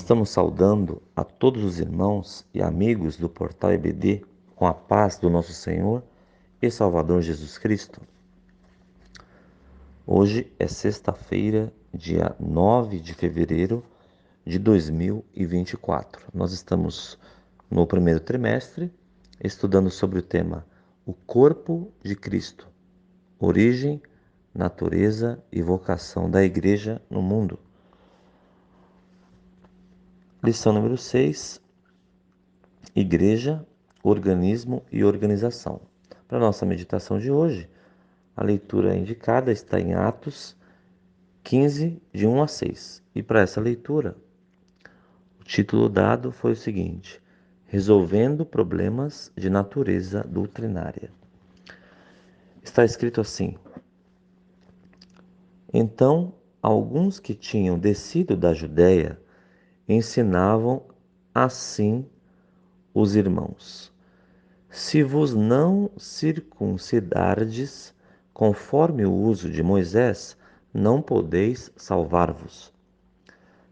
Estamos saudando a todos os irmãos e amigos do Portal EBD com a paz do nosso Senhor e Salvador Jesus Cristo. Hoje é sexta-feira, dia 9 de fevereiro de 2024. Nós estamos no primeiro trimestre estudando sobre o tema O Corpo de Cristo, origem, natureza e vocação da Igreja no mundo. Lição número 6. Igreja, organismo e organização. Para nossa meditação de hoje, a leitura indicada está em Atos 15, de 1 a 6. E para essa leitura, o título dado foi o seguinte: Resolvendo problemas de natureza doutrinária. Está escrito assim: Então, alguns que tinham descido da Judéia ensinavam assim os irmãos: Se vos não circuncidardes, conforme o uso de Moisés, não podeis salvar-vos.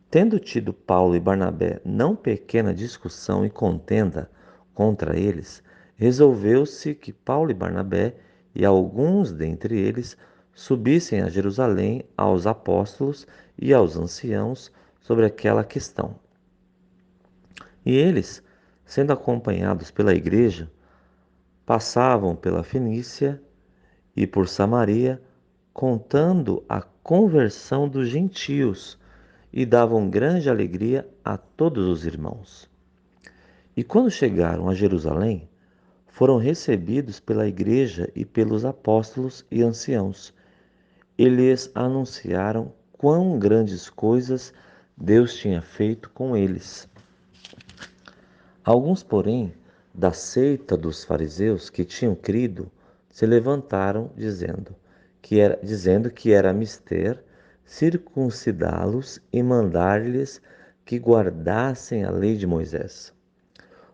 Tendo tido Paulo e Barnabé não pequena discussão e contenda contra eles, resolveu-se que Paulo e Barnabé e alguns dentre eles subissem a Jerusalém aos apóstolos e aos anciãos sobre aquela questão. E eles, sendo acompanhados pela igreja, passavam pela Fenícia e por Samaria, contando a conversão dos gentios, e davam grande alegria a todos os irmãos. E quando chegaram a Jerusalém, foram recebidos pela igreja e pelos apóstolos e anciãos. E lhes anunciaram quão grandes coisas Deus tinha feito com eles. Alguns, porém, da seita dos fariseus que tinham crido, se levantaram, dizendo que era mister circuncidá-los e mandar-lhes que guardassem a lei de Moisés.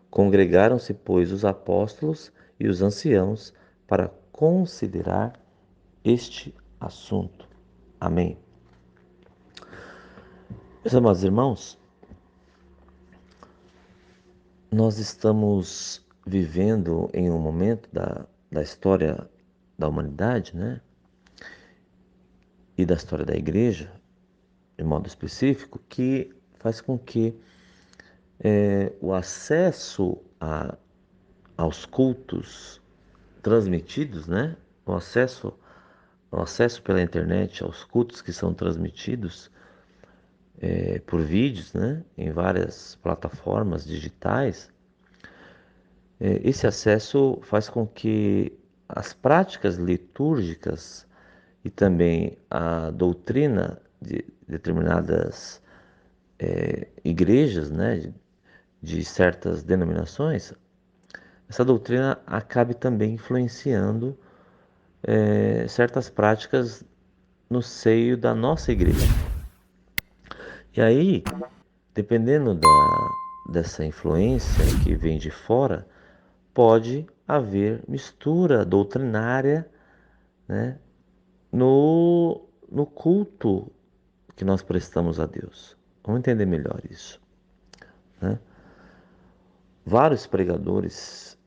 Congregaram-se, pois, os apóstolos e os anciãos para considerar este assunto. Amém. Meus amados irmãos, nós estamos vivendo em um momento da história da humanidade, né? E da história da igreja, de modo específico, que faz com que o acesso aos cultos transmitidos, né? O acesso pela internet aos cultos que são transmitidos por vídeos, né? Em várias plataformas digitais. Esse acesso faz com que as práticas litúrgicas e também a doutrina de determinadas igrejas, né, de certas denominações, essa doutrina acabe também influenciando certas práticas no seio da nossa igreja. E aí, dependendo dessa influência que vem de fora, pode haver mistura doutrinária, né, no culto que nós prestamos a Deus. Vamos entender melhor isso, né? Vários pregadores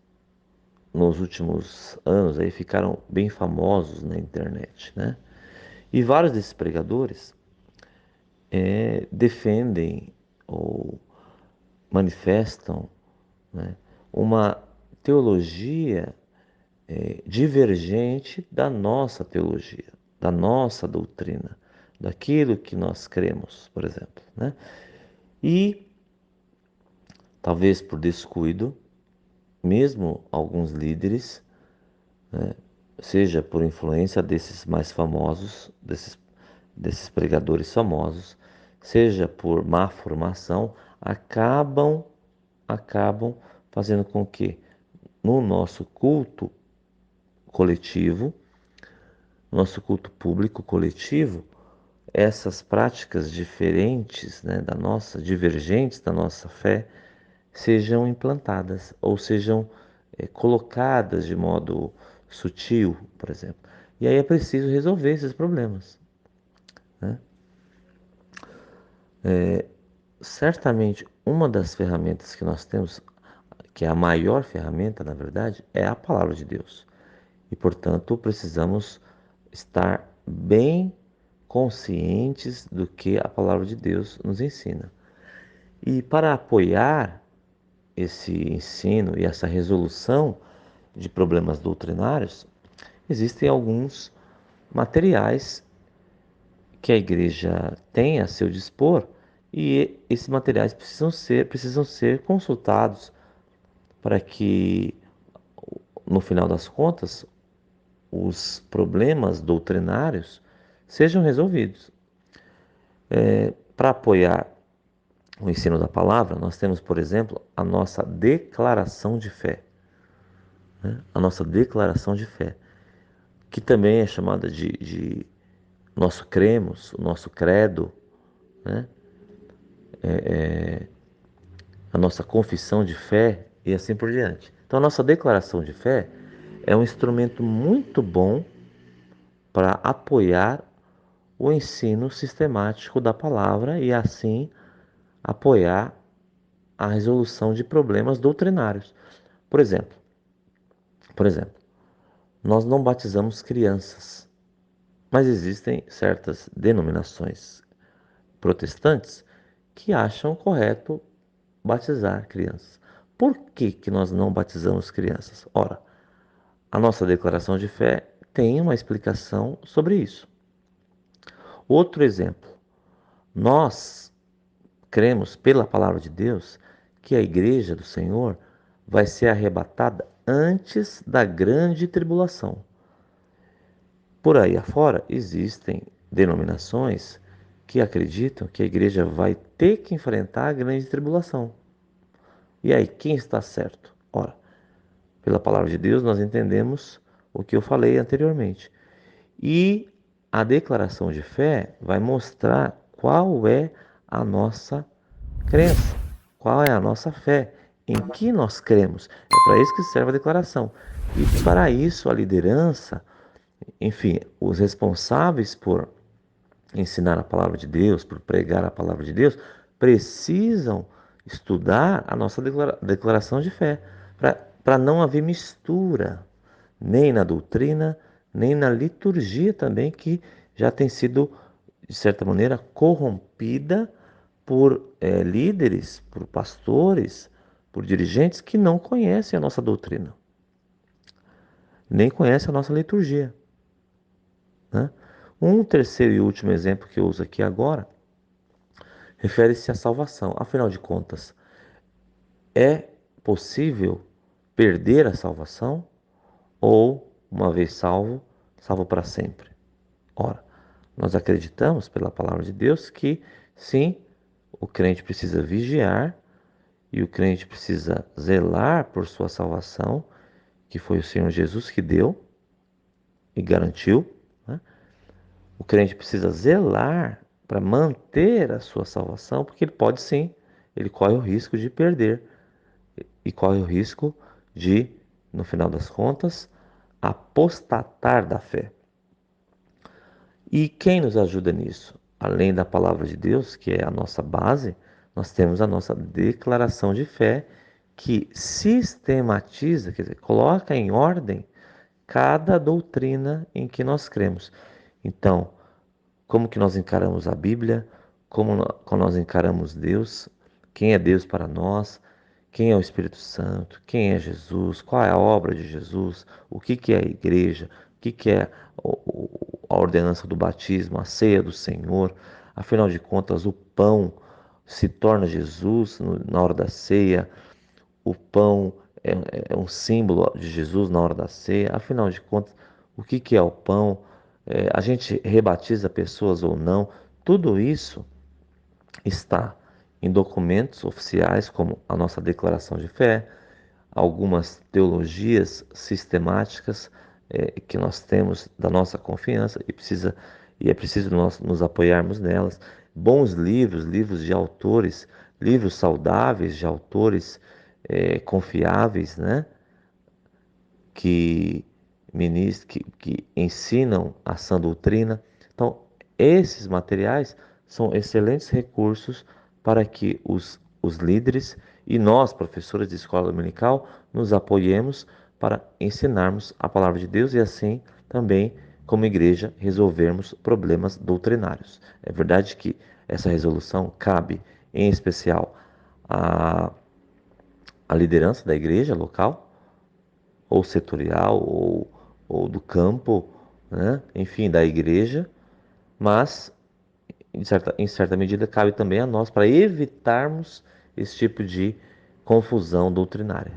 nos últimos anos aí ficaram bem famosos na internet, né? E vários desses pregadores defendem ou manifestam, né, uma teologia divergente da nossa teologia, da nossa doutrina, daquilo que nós cremos, por exemplo, né? E talvez por descuido, mesmo alguns líderes, seja por influência desses mais famosos, desses pregadores famosos, seja por má formação, acabam fazendo com que no nosso culto coletivo, nosso culto público coletivo, essas práticas diferentes, né, da nossa, divergentes da nossa fé, sejam implantadas ou sejam colocadas de modo sutil, por exemplo. E aí é preciso resolver esses problemas, né? certamente uma das ferramentas que nós temos, que é a maior ferramenta, na verdade, é a palavra de Deus. E, portanto, precisamos estar bem conscientes do que a palavra de Deus nos ensina. E para apoiar esse ensino e essa resolução de problemas doutrinários, existem alguns materiais que a igreja tem a seu dispor e esses materiais precisam ser consultados para que, no final das contas, os problemas doutrinários sejam resolvidos. Para apoiar o ensino da palavra, nós temos, por exemplo, a nossa declaração de fé, né? A nossa declaração de fé, que também é chamada de nosso cremos, o nosso credo, né? A nossa confissão de fé e assim por diante. Então, a nossa declaração de fé é um instrumento muito bom para apoiar o ensino sistemático da palavra e assim apoiar a resolução de problemas doutrinários. Por exemplo, por exemplo, nós não batizamos crianças, mas existem certas denominações protestantes que acham correto batizar crianças. Por que que nós não batizamos crianças? Ora, a nossa declaração de fé tem uma explicação sobre isso. Outro exemplo, nós cremos pela palavra de Deus que a igreja do Senhor vai ser arrebatada antes da grande tribulação. Por aí afora existem denominações que acreditam que a igreja vai ter que enfrentar a grande tribulação. E aí, quem está certo? Ora, pela palavra de Deus nós entendemos o que eu falei anteriormente. E a declaração de fé vai mostrar qual é a nossa crença, qual é a nossa fé, em que nós cremos. É para isso que serve a declaração. E para isso a liderança, enfim, os responsáveis por ensinar a palavra de Deus, por pregar a palavra de Deus, precisam estudar a nossa declaração de fé, para não haver mistura, nem na doutrina, nem na liturgia também, que já tem sido, de certa maneira, corrompida por líderes, por pastores, por dirigentes que não conhecem a nossa doutrina, nem conhecem a nossa liturgia, né? Um terceiro e último exemplo que eu uso aqui agora refere-se à salvação. Afinal de contas, é possível perder a salvação ou, uma vez salvo, salvo para sempre? Ora, nós acreditamos pela palavra de Deus que sim, o crente precisa vigiar e o crente precisa zelar por sua salvação, que foi o Senhor Jesus que deu e garantiu, né? O crente precisa zelar para manter a sua salvação, porque ele pode sim, ele corre o risco de perder e corre o risco de, no final das contas, apostatar da fé. E quem nos ajuda nisso? Além da palavra de Deus, que é a nossa base, nós temos a nossa declaração de fé, que sistematiza, quer dizer, coloca em ordem cada doutrina em que nós cremos. Então, como que nós encaramos a Bíblia, como nós encaramos Deus, quem é Deus para nós, quem é o Espírito Santo, quem é Jesus, qual é a obra de Jesus, o que que é a igreja, o que que é a ordenança do batismo, a ceia do Senhor. Afinal de contas, o pão se torna Jesus na hora da ceia, o pão é um símbolo de Jesus na hora da ceia. Afinal de contas, o que que é o pão? A gente rebatiza pessoas ou não? Tudo isso está em documentos oficiais, como a nossa declaração de fé, algumas teologias sistemáticas que nós temos da nossa confiança e é preciso nós nos apoiarmos nelas. Bons livros, livros de autores, livros saudáveis de autores confiáveis, né? Que, que ensinam a sã doutrina. Então, esses materiais são excelentes recursos para que os líderes e nós, professores de escola dominical, nos apoiemos para ensinarmos a palavra de Deus e assim também, como igreja, resolvermos problemas doutrinários. É verdade que essa resolução cabe, em especial, à, à liderança da igreja local, ou setorial, ou do campo, né? Enfim, da igreja, mas em certa medida cabe também a nós para evitarmos esse tipo de confusão doutrinária.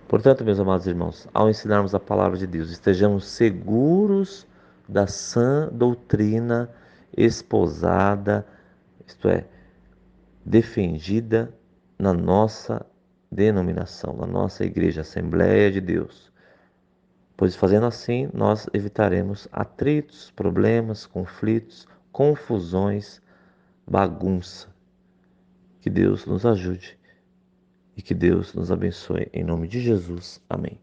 Portanto, meus amados irmãos, ao ensinarmos a palavra de Deus, estejamos seguros da sã doutrina esposada, isto é, defendida na nossa denominação, na nossa igreja, Assembleia de Deus. Pois fazendo assim, nós evitaremos atritos, problemas, conflitos, confusões, bagunça. Que Deus nos ajude e que Deus nos abençoe. Em nome de Jesus. Amém.